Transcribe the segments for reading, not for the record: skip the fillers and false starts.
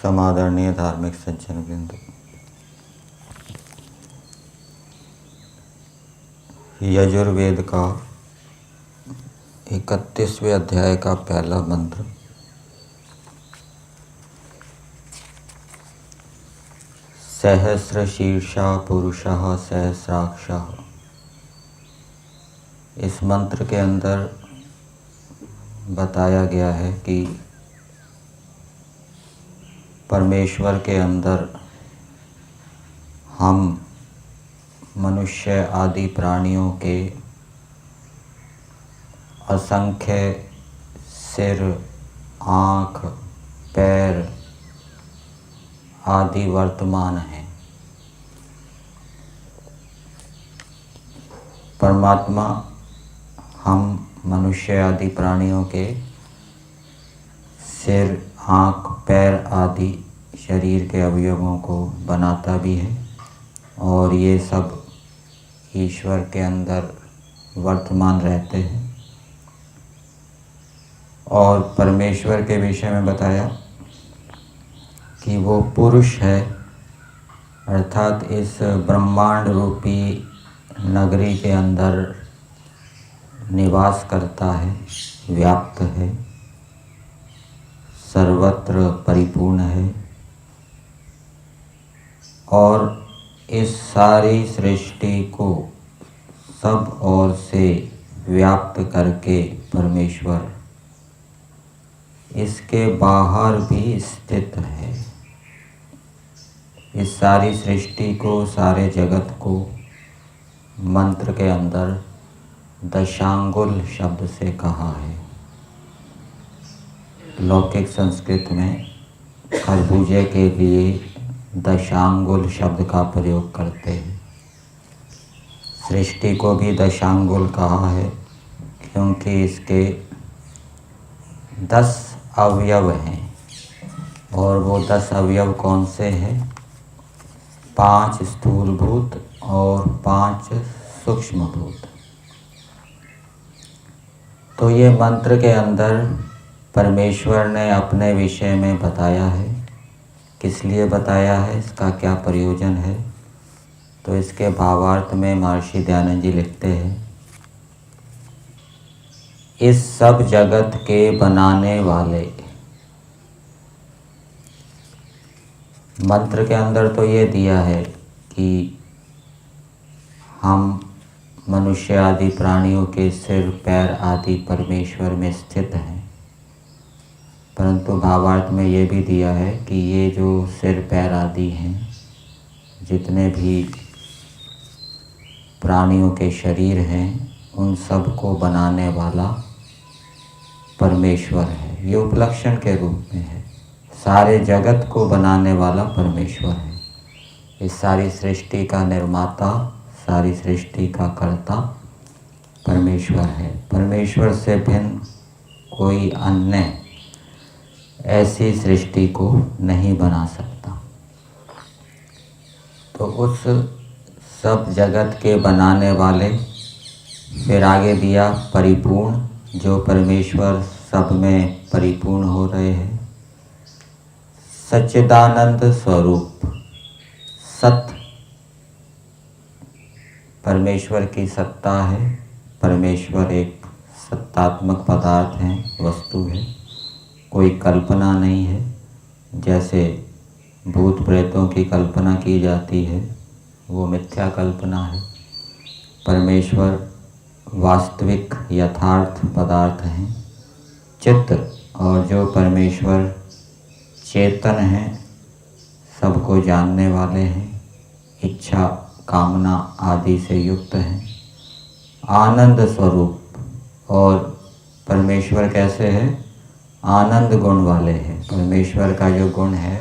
समादरणीय धार्मिक सज्जन बिंदु, यजुर्वेद का 31वें अध्याय का पहला मंत्र। सहस्र शीर्षा पुरुषः सहस्राक्षः। इस मंत्र के अंदर बताया गया है कि परमेश्वर के अंदर हम मनुष्य आदि प्राणियों के असंख्य सिर, आँख, पैर आदि वर्तमान हैं। परमात्मा हम मनुष्य आदि प्राणियों के सिर, आँख, पैर आदि शरीर के अवयवों को बनाता भी है और ये सब ईश्वर के अंदर वर्तमान रहते हैं। और परमेश्वर के विषय में बताया कि वो पुरुष है, अर्थात इस ब्रह्मांड रूपी नगरी के अंदर निवास करता है, व्याप्त है, सर्वत्र परिपूर्ण है और इस सारी सृष्टि को सब ओर से व्याप्त करके परमेश्वर इसके बाहर भी स्थित है। इस सारी सृष्टि को, सारे जगत को मंत्र के अंदर दशांगुल शब्द से कहा है। लौकिक संस्कृत में खरबूजे के लिए दशांगुल शब्द का प्रयोग करते हैं। सृष्टि को भी दशांगुल कहा है क्योंकि इसके 10 अवयव हैं और वो 10 अवयव कौन से हैं? 5 स्थूलभूत और 5 सूक्ष्मभूत। तो ये मंत्र के अंदर परमेश्वर ने अपने विषय में बताया है। किस लिए बताया है, इसका क्या प्रयोजन है? तो इसके भावार्थ में महर्षि दयानंद जी लिखते हैं, इस सब जगत के बनाने वाले। मंत्र के अंदर तो ये दिया है कि हम मनुष्य आदि प्राणियों के सिर, पैर आदि परमेश्वर में स्थित हैं, परंतु भावार्थ में ये भी दिया है कि ये जो सिर, पैर आदि हैं, जितने भी प्राणियों के शरीर हैं, उन सब को बनाने वाला परमेश्वर है। ये उपलक्षण के रूप में है। सारे जगत को बनाने वाला परमेश्वर है। इस सारी सृष्टि का निर्माता, सारी सृष्टि का कर्ता परमेश्वर है। परमेश्वर से भिन्न कोई अन्य ऐसी सृष्टि को नहीं बना सकता। तो उस सब जगत के बनाने वाले, फिर आगे दिया परिपूर्ण, जो परमेश्वर सब में परिपूर्ण हो रहे हैं। सच्चिदानंद स्वरूप, सत परमेश्वर की सत्ता है। परमेश्वर एक सत्तात्मक पदार्थ है, वस्तु है, कोई कल्पना नहीं है। जैसे भूत प्रेतों की कल्पना की जाती है, वो मिथ्या कल्पना है। परमेश्वर वास्तविक यथार्थ पदार्थ हैं, चित्त। और जो परमेश्वर चेतन हैं, सबको जानने वाले हैं, इच्छा, कामना आदि से युक्त हैं, आनंद स्वरूप। और परमेश्वर कैसे है? आनंद गुण वाले हैं। परमेश्वर का जो गुण है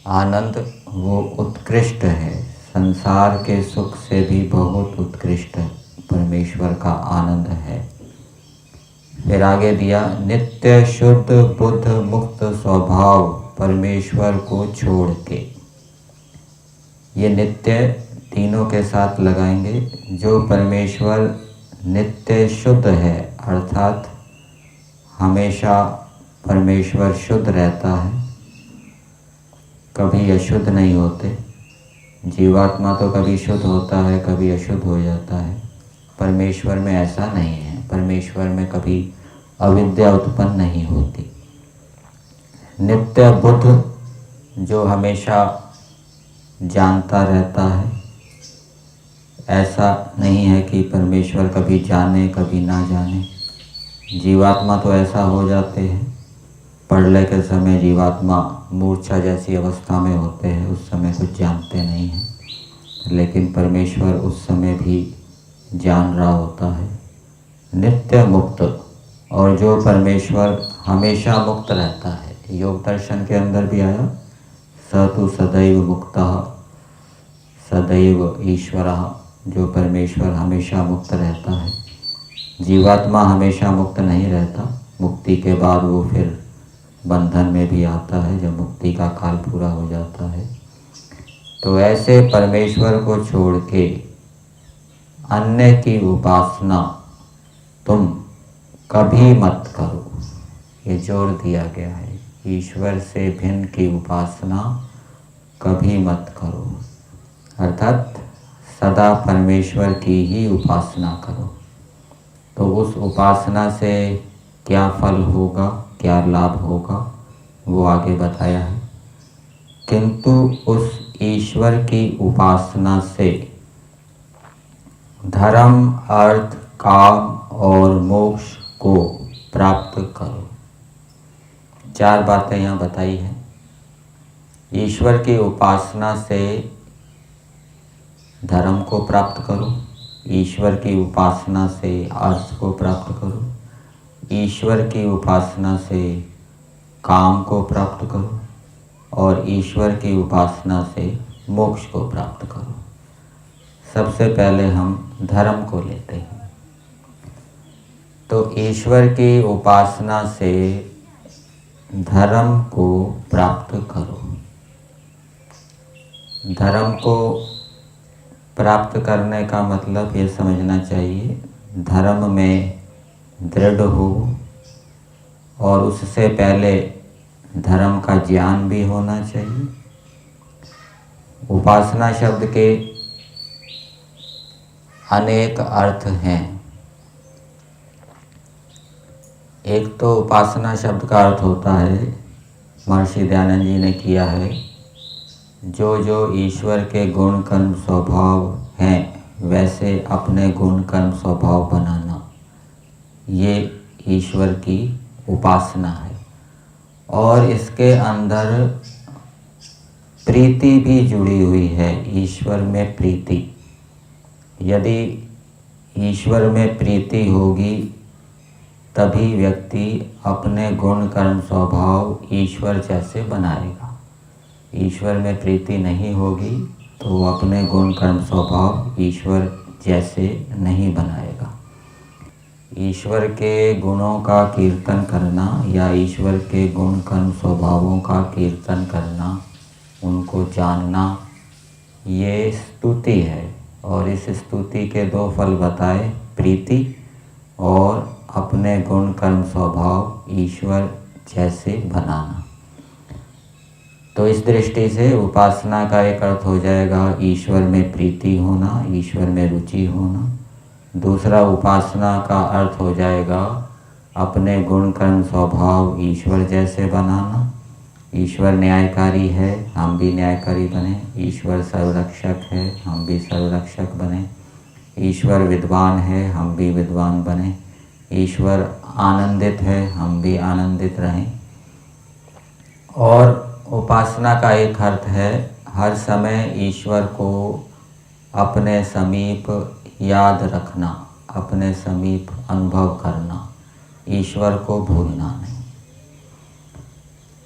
आनंद, वो उत्कृष्ट है, संसार के सुख से भी बहुत उत्कृष्ट परमेश्वर का आनंद है। फिर आगे दिया, नित्य शुद्ध बुद्ध मुक्त स्वभाव परमेश्वर को छोड़ के। ये नित्य तीनों के साथ लगाएंगे। जो परमेश्वर नित्य शुद्ध है, अर्थात हमेशा परमेश्वर शुद्ध रहता है, कभी अशुद्ध नहीं होते। जीवात्मा तो कभी शुद्ध होता है, कभी अशुद्ध हो जाता है। परमेश्वर में ऐसा नहीं है। परमेश्वर में कभी अविद्या उत्पन्न नहीं होती। नित्य बुद्ध, जो हमेशा जानता रहता है। ऐसा नहीं है कि परमेश्वर कभी जाने कभी ना जाने। जीवात्मा तो ऐसा हो जाते हैं, प्रलय के समय जीवात्मा मूर्छा जैसी अवस्था में होते हैं, उस समय कुछ जानते नहीं हैं, लेकिन परमेश्वर उस समय भी जान रहा होता है। नित्य मुक्त, और जो परमेश्वर हमेशा मुक्त रहता है। योग दर्शन के अंदर भी आया, स तु सदैव मुक्तः सदैव ईश्वरः। जो परमेश्वर हमेशा मुक्त रहता है। जीवात्मा हमेशा मुक्त नहीं रहता, मुक्ति के बाद वो फिर बंधन में भी आता है, जब मुक्ति का काल पूरा हो जाता है। तो ऐसे परमेश्वर को छोड़ के अन्य की उपासना तुम कभी मत करो। ये जोर दिया गया है, ईश्वर से भिन्न की उपासना कभी मत करो, अर्थात सदा परमेश्वर की ही उपासना करो। तो उस उपासना से क्या फल होगा, क्या लाभ होगा, वो आगे बताया है। किंतु उस ईश्वर की उपासना से धर्म, अर्थ, काम और मोक्ष को प्राप्त करो। 4 बातें यहाँ बताई हैं। ईश्वर की उपासना से धर्म को प्राप्त करो, ईश्वर की उपासना से अर्थ को प्राप्त करो, ईश्वर की उपासना से काम को प्राप्त करो, और ईश्वर की उपासना से मोक्ष को प्राप्त करो। सबसे पहले हम धर्म को लेते हैं। तो ईश्वर की उपासना से धर्म को प्राप्त करो। धर्म को प्राप्त करने का मतलब ये समझना चाहिए, धर्म में दृढ़ हो, और उससे पहले धर्म का ज्ञान भी होना चाहिए। उपासना शब्द के अनेक अर्थ हैं। एक तो उपासना शब्द का अर्थ होता है, महर्षि दयानंद जी ने किया है, जो जो ईश्वर के गुण कर्म स्वभाव हैं वैसे अपने गुण कर्म स्वभाव बनाना, ये ईश्वर की उपासना है। और इसके अंदर प्रीति भी जुड़ी हुई है, ईश्वर में प्रीति। यदि ईश्वर में प्रीति होगी तभी व्यक्ति अपने गुण कर्म स्वभाव ईश्वर जैसे बनाएगा। ईश्वर में प्रीति नहीं होगी तो वो अपने गुण कर्म स्वभाव ईश्वर जैसे नहीं बनाएगा। ईश्वर के गुणों का कीर्तन करना या ईश्वर के गुण कर्म स्वभावों का कीर्तन करना, उनको जानना, ये स्तुति है। और इस स्तुति के 2 फल बताए, प्रीति और अपने गुण कर्म स्वभाव ईश्वर जैसे बनाना। तो इस दृष्टि से उपासना का एक अर्थ हो जाएगा ईश्वर में प्रीति होना, ईश्वर में रुचि होना। दूसरा, उपासना का अर्थ हो जाएगा अपने गुण कर्म स्वभाव ईश्वर जैसे बनाना। ईश्वर न्यायकारी है, हम भी न्यायकारी बने। ईश्वर सर्वरक्षक है, हम भी सर्वरक्षक बने। ईश्वर विद्वान है, हम भी विद्वान बने। ईश्वर आनंदित है, हम भी आनंदित रहें। और उपासना का एक अर्थ है हर समय ईश्वर को अपने समीप याद रखना, अपने समीप अनुभव करना, ईश्वर को भूलना नहीं।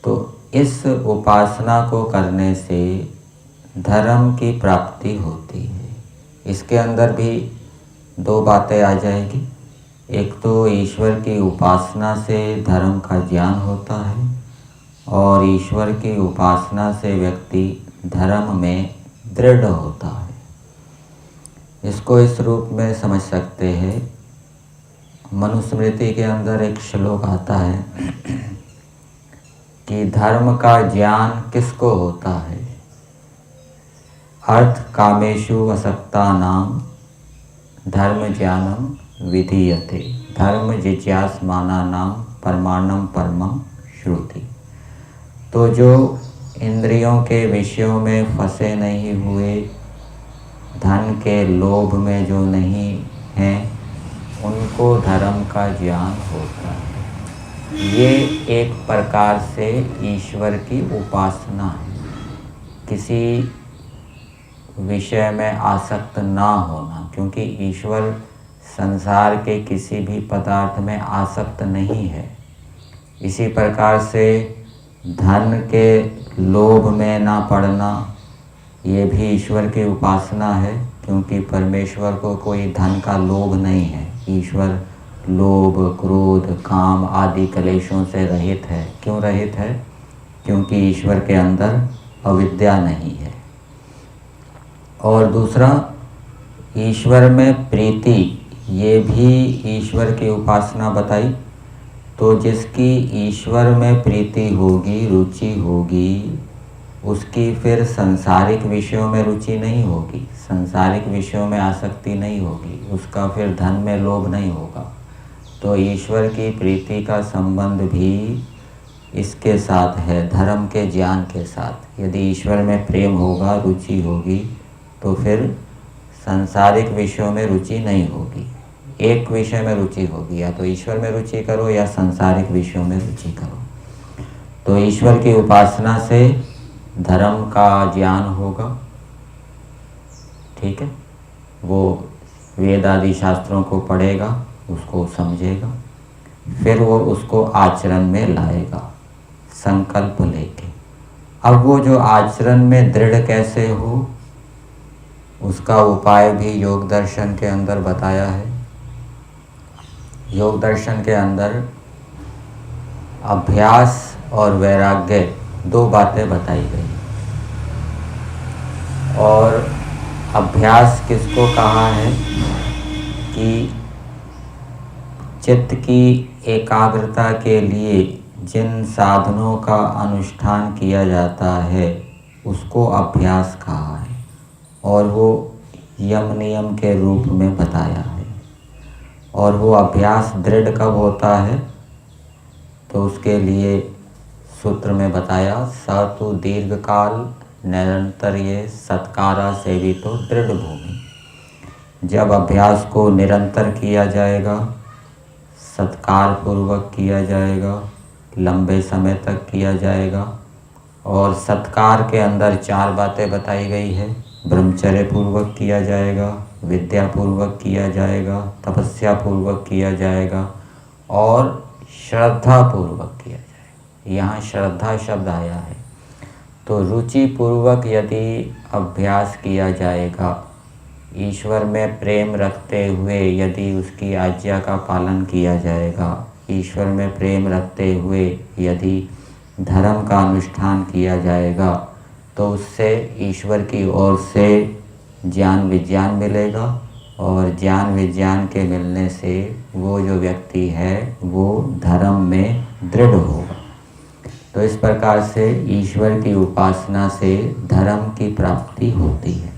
तो इस उपासना को करने से धर्म की प्राप्ति होती है। इसके अंदर भी 2 बातें आ जाएगी। एक तो ईश्वर की उपासना से धर्म का ज्ञान होता है और ईश्वर की उपासना से व्यक्ति धर्म में दृढ़ होता है। इसको इस रूप में समझ सकते हैं। मनुस्मृति के अंदर एक श्लोक आता है कि धर्म का ज्ञान किसको होता है? अर्थ कामेषु असक्तानाम धर्म ज्ञानम विधीयते धर्म जिज्ञासमानानाम परमाणम परमं श्रुति। तो जो इंद्रियों के विषयों में फंसे नहीं हुए, धन के लोभ में जो नहीं हैं, उनको धर्म का ज्ञान होता है। ये एक प्रकार से ईश्वर की उपासना है। किसी विषय में आसक्त ना होना, क्योंकि ईश्वर संसार के किसी भी पदार्थ में आसक्त नहीं है। इसी प्रकार से धन के लोभ में ना पड़ना, ये भी ईश्वर की उपासना है, क्योंकि परमेश्वर को कोई धन का लोभ नहीं है। ईश्वर लोभ, क्रोध, काम आदि क्लेशों से रहित है। क्यों रहित है? क्योंकि ईश्वर के अंदर अविद्या नहीं है। और दूसरा, ईश्वर में प्रीति, ये भी ईश्वर की उपासना बताई। तो जिसकी ईश्वर में प्रीति होगी, रुचि होगी, उसकी फिर सांसारिक विषयों में रुचि नहीं होगी, सांसारिक विषयों में आसक्ति नहीं होगी, उसका फिर धन में लोभ नहीं होगा। तो ईश्वर की प्रीति का संबंध भी इसके साथ है, धर्म के ज्ञान के साथ। यदि ईश्वर में प्रेम होगा, रुचि होगी, तो फिर सांसारिक विषयों में रुचि नहीं होगी। एक विषय में रुचि होगी, या तो ईश्वर में रुचि करो या सांसारिक विषयों में रुचि करो। तो ईश्वर की उपासना से धर्म का ज्ञान होगा, ठीक है। वो वेद आदि शास्त्रों को पढ़ेगा, उसको समझेगा, फिर वो उसको आचरण में लाएगा संकल्प लेके। अब वो जो आचरण में दृढ़ कैसे हो, उसका उपाय भी योग दर्शन के अंदर बताया है। योग दर्शन के अंदर अभ्यास और वैराग्य दो बातें बताई गई। और अभ्यास किसको कहा है कि चित्त की एकाग्रता के लिए जिन साधनों का अनुष्ठान किया जाता है उसको अभ्यास कहा है, और वो यम नियम के रूप में बताया है। और वो अभ्यास दृढ़ कब होता है, तो उसके लिए सूत्र में बताया, स तु दीर्घ काल निरंतर ये सत्कारा सेवितो दृढ़ भूमि। जब अभ्यास को निरंतर किया जाएगा, सत्कार पूर्वक किया जाएगा, लंबे समय तक किया जाएगा। और सत्कार के अंदर चार बातें बताई गई है। ब्रह्मचर्य पूर्वक किया जाएगा, विद्या पूर्वक किया जाएगा, तपस्या पूर्वक किया जाएगा और श्रद्धा पूर्वक किया जाएगा। यहाँ श्रद्धा शब्द आया है। तो रुचि पूर्वक यदि अभ्यास किया जाएगा, ईश्वर में प्रेम रखते हुए यदि उसकी आज्ञा का पालन किया जाएगा, ईश्वर में प्रेम रखते हुए यदि धर्म का अनुष्ठान किया जाएगा, तो उससे ईश्वर की ओर से ज्ञान विज्ञान मिलेगा। और ज्ञान विज्ञान के मिलने से वो जो व्यक्ति है वो धर्म में दृढ़ होगा। तो इस प्रकार से ईश्वर की उपासना से धर्म की प्राप्ति होती है।